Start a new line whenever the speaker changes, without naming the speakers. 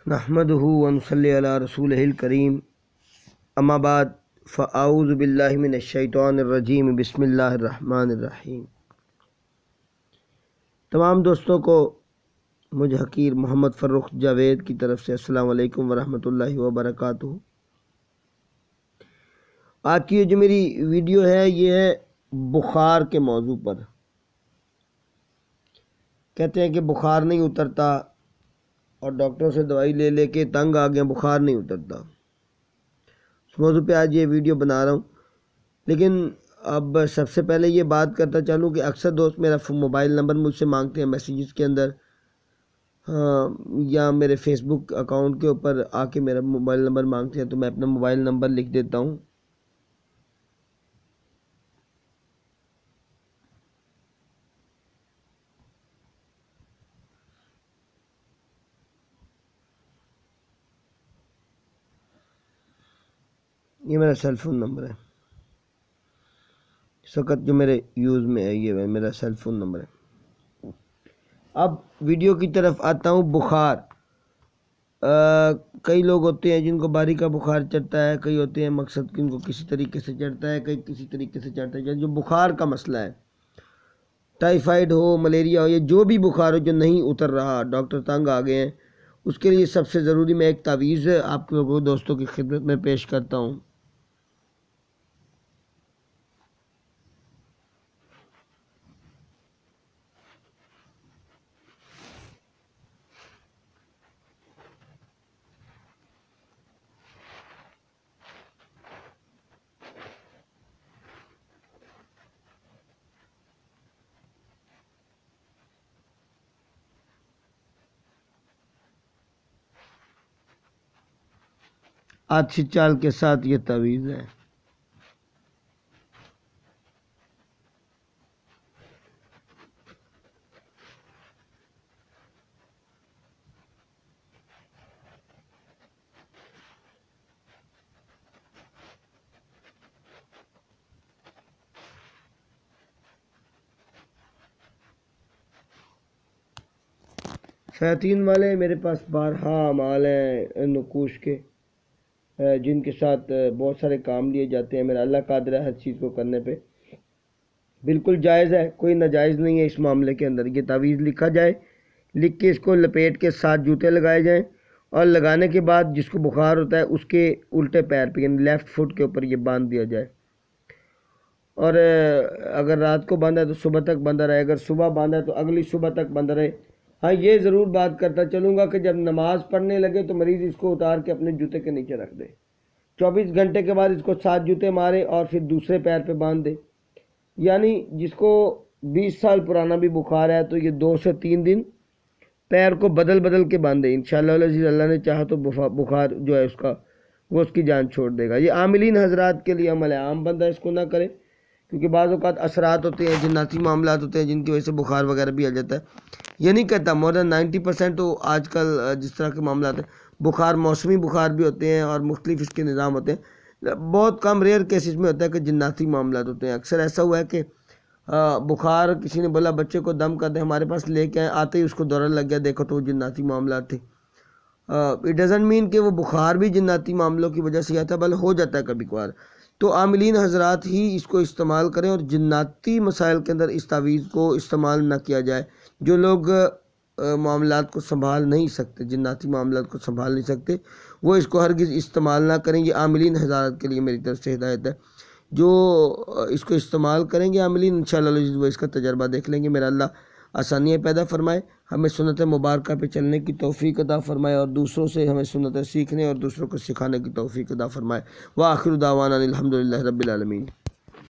نحمدہ ونصلی علی رسولہ الکریم اما بعد فاعوذ باللہ من الشیطان الرجیم بسم اللہ الرحمن الرحیم۔ تمام دوستوں کو مجھ حقیر محمد فرخ جاوید کی طرف سے السلام علیکم ورحمۃ اللہ وبرکاتہ۔ آج کی جو میری ویڈیو ہے یہ ہے بخار کے موضوع پر۔ کہتے ہیں کہ بخار نہیں اترتا اور ڈاکٹر سے دوائی لے لے کے تنگ آ گیا، بخار نہیں اترتا۔ اس موضوع پہ آج یہ ویڈیو بنا رہا ہوں، لیکن اب سب سے پہلے یہ بات کرتا چلوں کہ اکثر دوست میرا موبائل نمبر مجھ سے مانگتے ہیں میسیجز کے اندر، یا میرے فیس بک اکاؤنٹ کے اوپر آ کے میرا موبائل نمبر مانگتے ہیں، تو میں اپنا موبائل نمبر لکھ دیتا ہوں۔ یہ میرا سیل فون نمبر ہے، اس وقت جو میرے یوز میں ہے یہ میرا سیل فون نمبر ہے۔ اب ویڈیو کی طرف آتا ہوں۔ بخار، کئی لوگ ہوتے ہیں جن کو باری کا بخار چڑھتا ہے، کئی ہوتے ہیں مقصد کہ ان کو کسی طریقے سے چڑھتا ہے، کئی کسی طریقے سے چڑھتا ہے۔ جو بخار کا مسئلہ ہے، ٹائیفائڈ ہو، ملیریا ہو، یا جو بھی بخار ہو جو نہیں اتر رہا، ڈاکٹر تنگ آ گئے ہیں، اس کے لیے سب سے ضروری میں ایک تعویذ آپ لوگوں دوستوں کی خدمت میں پیش کرتا ہوں۔ آتشی چال کے ساتھ یہ تعویذ ہے۔ شیاطین والے میرے پاس بارہا اعمال ہیں نقوش کے، جن کے ساتھ بہت سارے کام لیے جاتے ہیں۔ میرا اللہ قادر ہے ہر چیز کو کرنے پہ، بالکل جائز ہے، کوئی ناجائز نہیں ہے اس معاملے کے اندر۔ یہ تعویذ لکھا جائے، لکھ کے اس کو لپیٹ کے 7 جوتے لگائے جائیں، اور لگانے کے بعد جس کو بخار ہوتا ہے اس کے الٹے پیر پہ یعنی لیفٹ فٹ کے اوپر یہ باندھ دیا جائے، اور اگر رات کو باندھا ہے تو صبح تک باندھا رہے، اگر صبح باندھا ہے تو اگلی صبح تک باندھا رہے۔ ہاں یہ ضرور بات کرتا چلوں گا کہ جب نماز پڑھنے لگے تو مریض اس کو اتار کے اپنے جوتے کے نیچے رکھ دے، 24 گھنٹے کے بعد اس کو 7 جوتے مارے اور پھر دوسرے پیر پہ باندھ دے۔ یعنی جس کو 20 سال پرانا بھی بخار ہے تو یہ 2 سے 3 دن پیر کو بدل بدل کے باندھے، انشاءاللہ العزیز اللہ نے چاہا تو بخار جو ہے اس کا وہ اس کی جان چھوڑ دے گا۔ یہ عاملین حضرات کے لیے عمل ہے، عام بندہ اس کو نہ کرے، کیونکہ بعض اوقات اثرات ہوتے ہیں، جناتی معاملات ہوتے ہیں جن کی وجہ سے بخار وغیرہ بھی آ جاتا ہے۔ یہ نہیں کہتا، مور دین 90% تو آج کل جس طرح کے معاملات ہیں، بخار موسمی بخار بھی ہوتے ہیں اور مختلف اس کے نظام ہوتے ہیں۔ بہت کم ریئر کیسز میں ہوتا ہے کہ جناتی معاملات ہوتے ہیں۔ اکثر ایسا ہوا ہے کہ بخار کسی نے بولا بچے کو دم کر دیں، ہمارے پاس لے کے آئے، آتے ہی اس کو دورہ لگ گیا، دیکھو تو وہ جناتی معاملات تھے۔ اٹ ڈزنٹ مین کہ وہ بخار بھی جناتی معاملوں کی وجہ سے آتا ہے، بلکہ ہو جاتا ہے کبھی کبھار۔ تو عاملین حضرات ہی اس کو استعمال کریں، اور جناتی مسائل کے اندر اس تعویذ کو استعمال نہ کیا جائے۔ جو لوگ معاملات کو سنبھال نہیں سکتے، جناتی معاملات کو سنبھال نہیں سکتے، وہ اس کو ہرگز استعمال نہ کریں۔ یہ عاملین حضرات کے لیے میری طرف سے ہدایت ہے۔ جو اس کو استعمال کریں گے عاملین، انشاءاللہ وہ اس کا تجربہ دیکھ لیں گے۔ میرا اللہ آسانیاں پیدا فرمائے، ہمیں سنت مبارکہ پہ چلنے کی توفیق عطا فرمائے، اور دوسروں سے ہمیں سنتیں سیکھنے اور دوسروں کو سکھانے کی توفیق عطا فرمائے۔ وآخر دعوانا الحمدللہ رب العالمین۔